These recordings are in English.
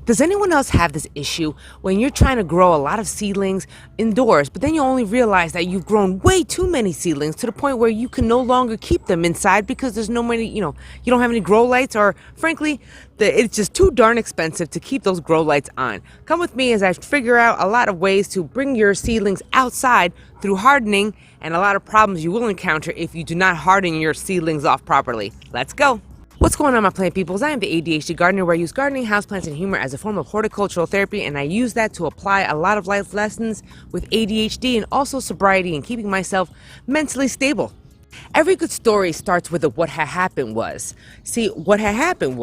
Does anyone else have this issue when you're trying to grow a lot of seedlings indoors, but then you only realize that you've grown way too many seedlings to the point where you can no longer keep them inside because there's no many, you don't have any grow lights, or frankly, it's just too darn expensive to keep those grow lights on. Come with me as I figure out a lot of ways to bring your seedlings outside through hardening and a lot of problems you will encounter if you do not harden your seedlings off properly. Let's go. What's going on, my plant peoples? I am the ADHD gardener, where I use gardening, houseplants, and humor as a form of horticultural therapy, and I use that to apply a lot of life lessons with ADHD and also sobriety and keeping myself mentally stable. Every good story starts with a what had happened was. See, what had happened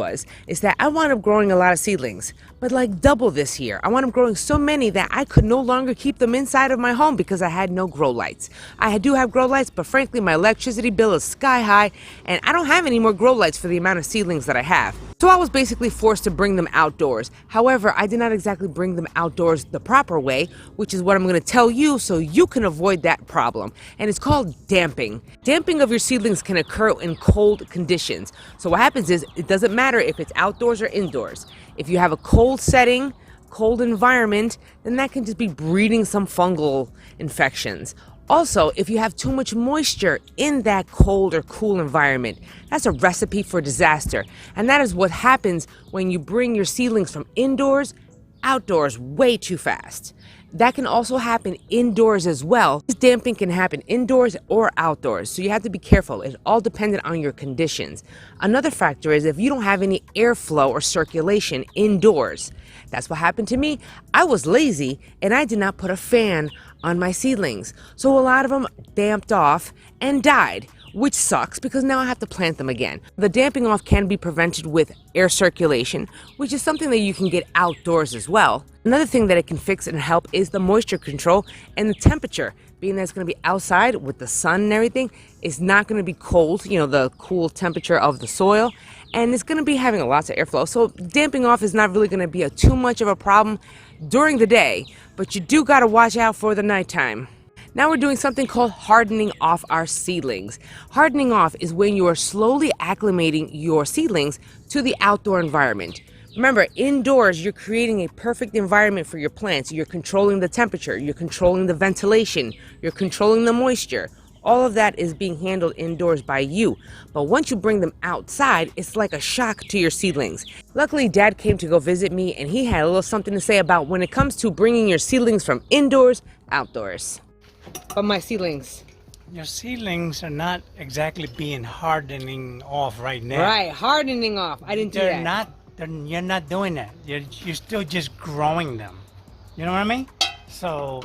is that I wound up growing a lot of seedlings, but like double this year. I wound up growing so many that I could no longer keep them inside of my home because I had no grow lights. I do have grow lights, but frankly, my electricity bill is sky high, and I don't have any more grow lights for the amount of seedlings that I have. So I was basically forced to bring them outdoors. However, I did not exactly bring them outdoors the proper way, which is what I'm going to tell you so you can avoid that problem. And it's called damping. Damping of your seedlings can occur in cold conditions. So what happens is, it doesn't matter if it's outdoors or indoors. If you have a cold setting, cold environment, then that can just be breeding some fungal infections. Also, if you have too much moisture in that cold or cool environment, that's a recipe for disaster. And that is what happens when you bring your seedlings from indoors outdoors way too fast. That can also happen indoors as well. This damping can happen indoors or outdoors, so you have to be careful. It's all dependent on your conditions. Another factor is if you don't have any airflow or circulation indoors. That's what happened to me. I was lazy and I did not put a fan on my seedlings. So a lot of them damped off and died, which sucks because now I have to plant them again. The damping off can be prevented with air circulation, which is something that you can get outdoors as well. Another thing that it can fix and help is the moisture control and the temperature. Being that it's going to be outside with the sun and everything, it's not going to be cold, the cool temperature of the soil, and it's going to be having lots of airflow. So damping off is not really going to be too much of a problem during the day, but you do got to watch out for the nighttime. Now we're doing something called hardening off our seedlings. Hardening off is when you are slowly acclimating your seedlings to the outdoor environment. Remember, indoors, you're creating a perfect environment for your plants. You're controlling the temperature, you're controlling the ventilation, you're controlling the moisture. All of that is being handled indoors by you. But once you bring them outside, it's like a shock to your seedlings. Luckily, Dad came to go visit me, and he had a little something to say about when it comes to bringing your seedlings from indoors outdoors. But my seedlings. Your seedlings are not exactly being hardening off right now. Right, hardening off. I didn't do that. You're not doing that. You're still just growing them. You know what I mean? So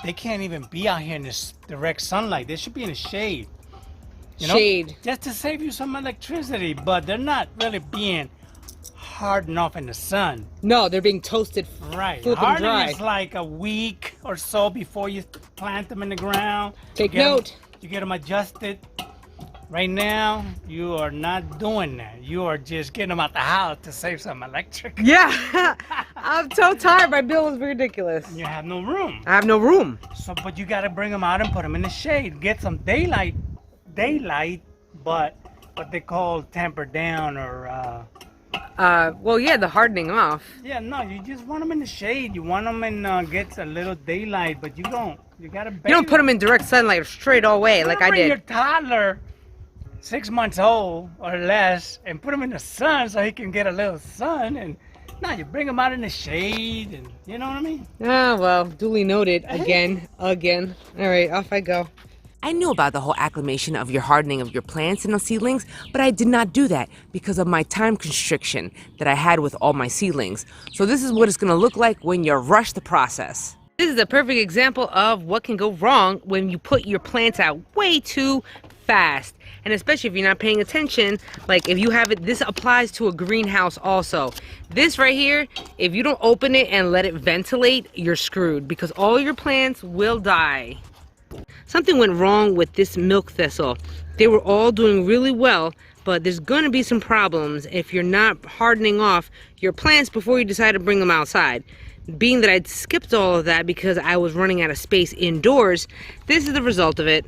they can't even be out here in this direct sunlight. They should be in the shade. Shade. Just to save you some electricity, but they're not really being hardened off in the sun. No, they're being toasted. Right. Flipping Hardening dry. is like a week or so before you plant them in the ground. Take note. You get them adjusted. Right now, you are not doing that. You are just getting them out the house to save some electric. Yeah, I'm so tired. My bill is ridiculous. You have no room. I have no room. So, but you got to bring them out and put them in the shade. Get some daylight, but what they call tempered down or. Well, yeah, the hardening off. Yeah, no, you just want them in the shade. You want them in get a little daylight, but you don't. You gotta. You don't put them in direct sunlight straight away like I did. Your toddler, 6 months old or less, and put him in the sun so he can get a little sun. And now you bring him out in the shade, and you know what I mean. Oh well, duly noted. Again. All right, off I go. I knew about the whole acclimation of your hardening of your plants and the seedlings, but I did not do that because of my time constriction that I had with all my seedlings. So this is what it's going to look like when you rush the process. This is a perfect example of what can go wrong when you put your plants out way too fast. And especially if you're not paying attention, like if you have it, this applies to a greenhouse also. This right here, if you don't open it and let it ventilate, you're screwed because all your plants will die. Something went wrong with this milk thistle. They were all doing really well, but there's going to be some problems if you're not hardening off your plants before you decide to bring them outside. Being that I'd skipped all of that because I was running out of space indoors, this is the result of it.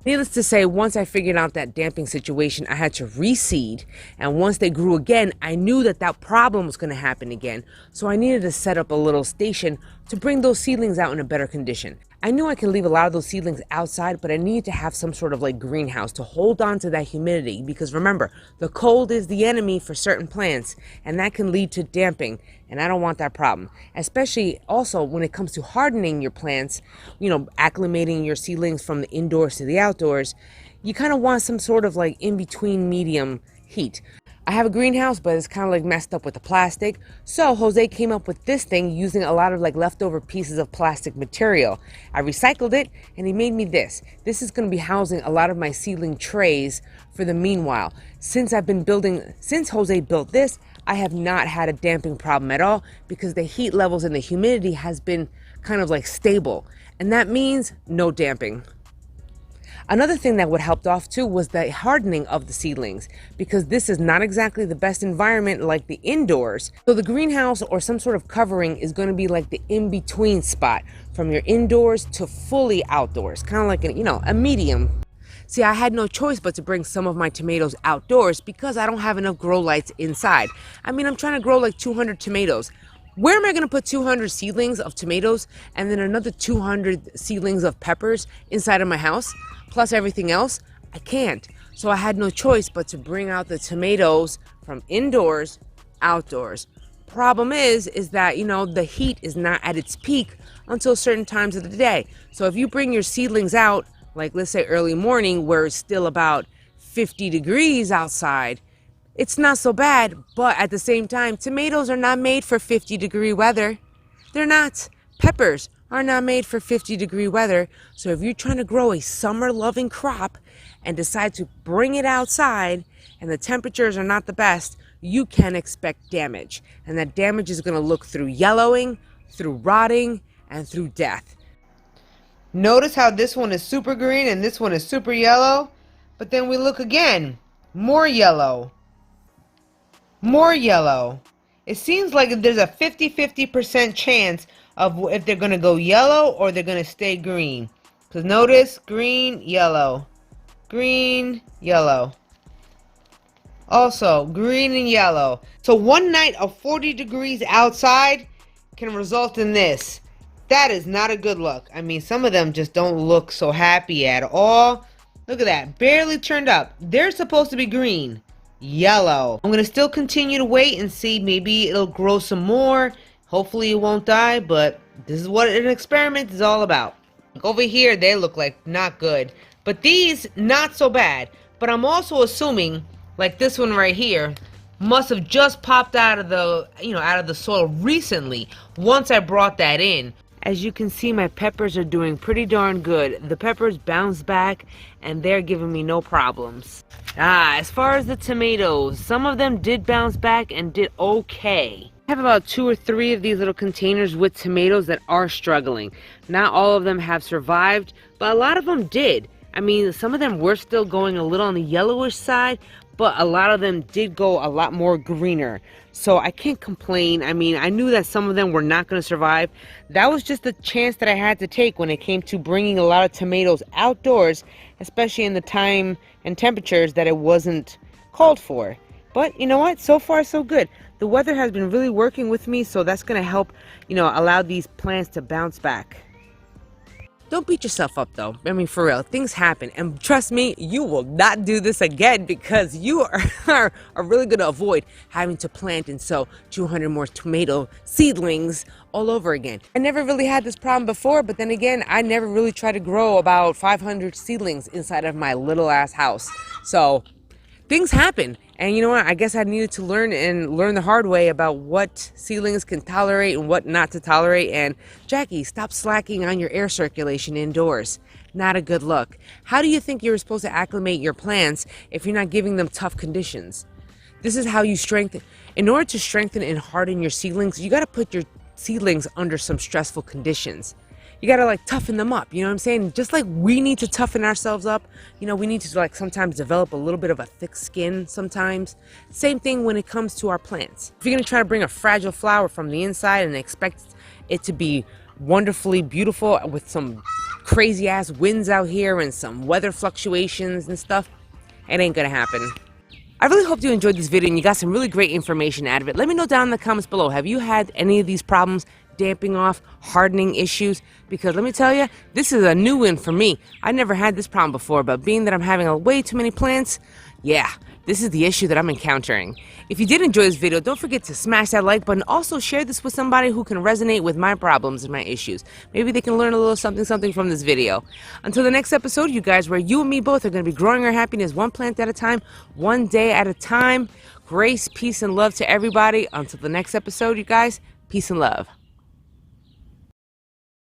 Needless to say, once I figured out that damping situation, I had to reseed. And once they grew again, I knew that that problem was going to happen again. So I needed to set up a little station to bring those seedlings out in a better condition. I knew I could leave a lot of those seedlings outside, but I needed to have some sort of like greenhouse to hold on to that humidity, because remember, the cold is the enemy for certain plants, and that can lead to damping, and I don't want that problem. Especially also when it comes to hardening your plants, acclimating your seedlings from the indoors to the outdoors, you kind of want some sort of like in between medium heat. I have a greenhouse, but it's kind of like messed up with the plastic. So Jose came up with this thing using a lot of like leftover pieces of plastic material. I recycled it and he made me this. This is going to be housing a lot of my seedling trays for the meanwhile. Since Jose built this, I have not had a damping problem at all because the heat levels and the humidity has been kind of like stable. And that means no damping. Another thing that would help off too was the hardening of the seedlings, because this is not exactly the best environment like the indoors. So the greenhouse or some sort of covering is going to be like the in-between spot from your indoors to fully outdoors, kind of like a medium. See, I had no choice but to bring some of my tomatoes outdoors because I don't have enough grow lights inside. I mean, I'm trying to grow like 200 tomatoes. Where am I going to put 200 seedlings of tomatoes and then another 200 seedlings of peppers inside of my house, plus everything else? I can't. So I had no choice but to bring out the tomatoes from indoors, outdoors. Problem is that, the heat is not at its peak until certain times of the day. So if you bring your seedlings out, like let's say early morning where it's still about 50 degrees outside, it's not so bad, but at the same time, tomatoes are not made for 50-degree weather. They're not. Peppers are not made for 50-degree weather. So if you're trying to grow a summer-loving crop and decide to bring it outside and the temperatures are not the best, you can expect damage. And that damage is going to look through yellowing, through rotting, and through death. Notice how this one is super green and this one is super yellow? But then we look again, more yellow. More yellow. It seems like there's a 50% chance of if they're going to go yellow or they're going to stay green. Because notice, green, yellow. Green, yellow. Also, green and yellow. So one night of 40 degrees outside can result in this. That is not a good look. I mean, some of them just don't look so happy at all. Look at that. Barely turned up. They're supposed to be green. Yellow. I'm gonna still continue to wait and see, maybe it'll grow some more. Hopefully it won't die, but this is what an experiment is all about. Over here they look like not good, but these not so bad. But I'm also assuming like this one right here must have just popped out of the soil recently once I brought that in. As you can see, my peppers are doing pretty darn good. The peppers bounced back and they're giving me no problems. As far as the tomatoes, some of them did bounce back and did okay. I have about 2 or 3 of these little containers with tomatoes that are struggling. Not all of them have survived, but a lot of them did. I mean, some of them were still going a little on the yellowish side, but a lot of them did go a lot more greener. So I can't complain. I mean, I knew that some of them were not going to survive. That was just the chance that I had to take when it came to bringing a lot of tomatoes outdoors, especially in the time and temperatures that it wasn't called for. But you know what? So far, so good. The weather has been really working with me, so that's going to help, allow these plants to bounce back. Don't beat yourself up though. I mean, for real, things happen. And trust me, you will not do this again because you are really going to avoid having to plant and sow 200 more tomato seedlings all over again. I never really had this problem before, but then again, I never really tried to grow about 500 seedlings inside of my little ass house. So things happen. And you know what? I guess I needed to learn the hard way about what seedlings can tolerate and what not to tolerate. And Jackie, stop slacking on your air circulation indoors. Not a good look. How do you think you're supposed to acclimate your plants if you're not giving them tough conditions? This is how you strengthen. In order to strengthen and harden your seedlings, you got to put your seedlings under some stressful conditions. You got to like toughen them up, you know what I'm saying? Just like we need to toughen ourselves up, we need to like sometimes develop a little bit of a thick skin sometimes. Same thing when it comes to our plants. If you're going to try to bring a fragile flower from the inside and expect it to be wonderfully beautiful with some crazy ass winds out here and some weather fluctuations and stuff, it ain't gonna happen. I really hope you enjoyed this video and you got some really great information out of it. Let me know down in the comments below, have you had any of these problems, damping off, hardening issues? Because let me tell you, this is a new one for me. I never had this problem before, but being that I'm having way too many plants, yeah, this is the issue that I'm encountering. If you did enjoy this video, don't forget to smash that like button. Also, share this with somebody who can resonate with my problems and my issues. Maybe they can learn a little something from this video. Until the next episode, you guys, where you and me both are going to be growing our happiness one plant at a time, one day at a time. Grace, peace, and love to everybody. Until the next episode, you guys, peace and love.